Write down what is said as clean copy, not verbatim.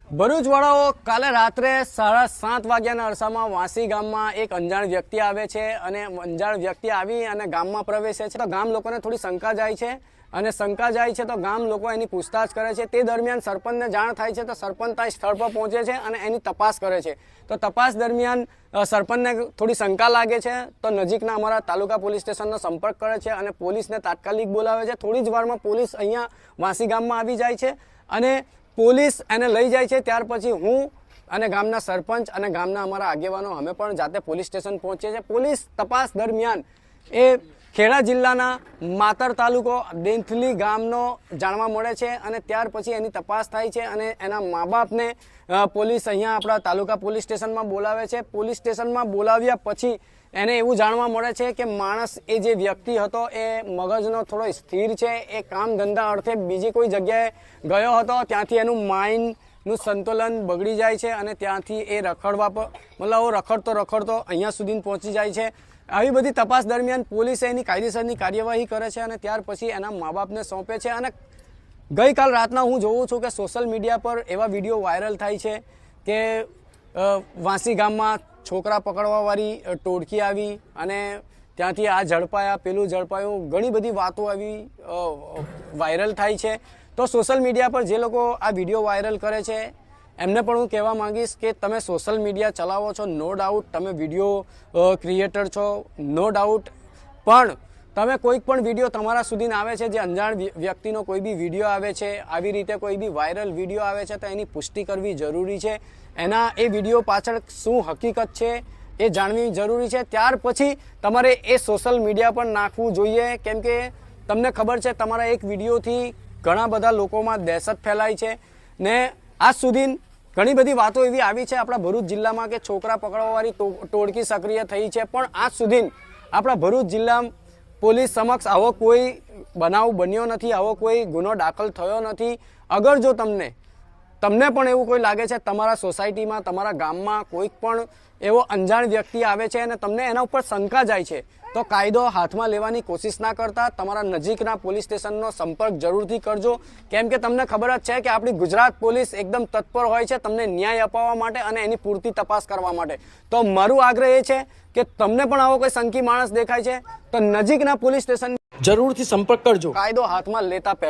ભરૂચ વાળાઓ કાલે રાત્રે 7:30 વાગ્યાના અરસામાં વાંસી ગામમાં એક અંજાણ વ્યક્તિ આવે છે અને અંજાણ વ્યક્તિ આવી અને ગામમાં પ્રવેશે છે તો ગામ લોકોને થોડી શંકા જાય છે અને શંકા જાય છે તો ગામ લોકો એની પૂછતાછ કરે છે। તે દરમિયાન સરપંચને જાણ થાય છે તો સરપંચ ત્યાં સ્થળ પર પહોંચે છે અને એની તપાસ કરે છે। તો તપાસ દરમિયાન સરપંચને થોડી શંકા લાગે છે તો નજીકના અમારા તાલુકા પોલીસ સ્ટેશનનો સંપર્ક કરે છે અને પોલીસને તાત્કાલિક બોલાવે છે। થોડી જ વારમાં પોલીસ અહીંયા વાંસી ગામમાં આવી જાય છે અને પોલીસ એને લઈ જાય છે। ત્યાર પછી હું અને ગામના સરપંચ અને ગામના અમારા આગેવાનો અમે પણ જાતે પોલીસ સ્ટેશન પહોંચીએ છીએ। પોલીસ તપાસ દરમિયાન એ ખેડા જિલ્લાના માતર તાલુકો દેંથલી ગામનો જાણવા મળે છે અને ત્યાર પછી એની તપાસ થાય છે અને એના મા બાપને પોલીસ અહીંયા આપણા તાલુકા પોલીસ સ્ટેશનમાં બોલાવે છે। પોલીસ સ્ટેશનમાં બોલાવ્યા પછી એને એવું જાણવા મળે છે કે માણસ એ જે વ્યક્તિ હતો એ મગજનો થોડો સ્થિર છે, એ કામ ધંધા અર્થે બીજી કોઈ જગ્યાએ ગયો હતો, ત્યાંથી એનું માઇન્ડનું સંતુલન બગડી જાય છે અને ત્યાંથી એ રખડતો અહીંયા સુધી પહોંચી જાય છે। આવી બધી તપાસ દરમિયાન પોલીસે એની કાયદેસરની કાર્યવાહી કરે છે અને ત્યાર પછી એના મા બાપને સોંપે છે। અને ગઈકાલ રાતના હું જોઉં છું કે સોશિયલ મીડિયા પર એવા વિડીયો વાયરલ થાય છે કે વાંસી ગામમાં છોકરા પકડવાવાળી ટોળકી આવી અને ત્યાંથી આ ઝડપાયા, પેલું ઝડપાયું, ઘણી બધી વાતો આવી વાયરલ થાય છે। તો સોશિયલ મીડિયા પર જે લોકો આ વિડીયો વાયરલ કરે છે એમને પણ હું કહેવા માંગીશ કે તમે સોશિયલ મીડિયા ચલાવો છો, નો ડાઉટ તમે વિડીયો ક્રિએટર છો, નો ડાઉટ, પણ તમે કોઈક પણ વિડીયો તમારા સુધી આવે છે જે અંજાણ વ્યક્તિનો કોઈ બી વિડીયો આવે છે, આવી રીતે કોઈ બી વાયરલ વિડીયો આવે છે તો એની પુષ્ટિ કરવી જરૂરી છે। એના એ વિડીયો પાછળ શું હકીકત છે એ જાણવી જરૂરી છે। ત્યાર પછી તમારે એ સોશિયલ મીડિયા પર નાખવું જોઈએ, કેમ કે તમને ખબર છે તમારા એક વિડીયોથી ઘણા બધા લોકોમાં દહેશત ફેલાય છે ને આજ સુધી ઘણી બધી વાતો એવી આવી છે આપણા ભરૂચ જિલ્લામાં કે છોકરા પકડવાવાળી ટોળકી સક્રિય થઈ છે, પણ આજ સુધી આપણા ભરૂચ જિલ્લા પોલીસ સમક્ષ આવો કોઈ બનાવ બન્યો નથી, આવો કોઈ ગુનો દાખલ થયો નથી। અગર જો તમને પણ એવું કોઈ લાગે છે તમારા સોસાયટીમાં, તમારા ગામમાં કોઈક પણ એવો અંજાણ વ્યક્તિ આવે છે અને તમને એના ઉપર શંકા જાય છે તો કાયદો હાથમાં લેવાની કોશિશ ના કરતા તમારા નજીકના પોલીસ સ્ટેશનનો સંપર્ક જરૂરથી કરજો, કેમ કે તમને ખબર જ છે કે આપણી ગુજરાત પોલીસ એકદમ તત્પર હોય છે તમને ન્યાય અપાવવા માટે અને એની પૂરતી તપાસ કરવા માટે। તો મારું આગ્રહ એ છે કે તમને પણ આવો કોઈ શંકી માણસ દેખાય છે તો નજીકના પોલીસ સ્ટેશન જરૂરથી સંપર્ક કરજો, કાયદો હાથમાં લેતા પહેલા।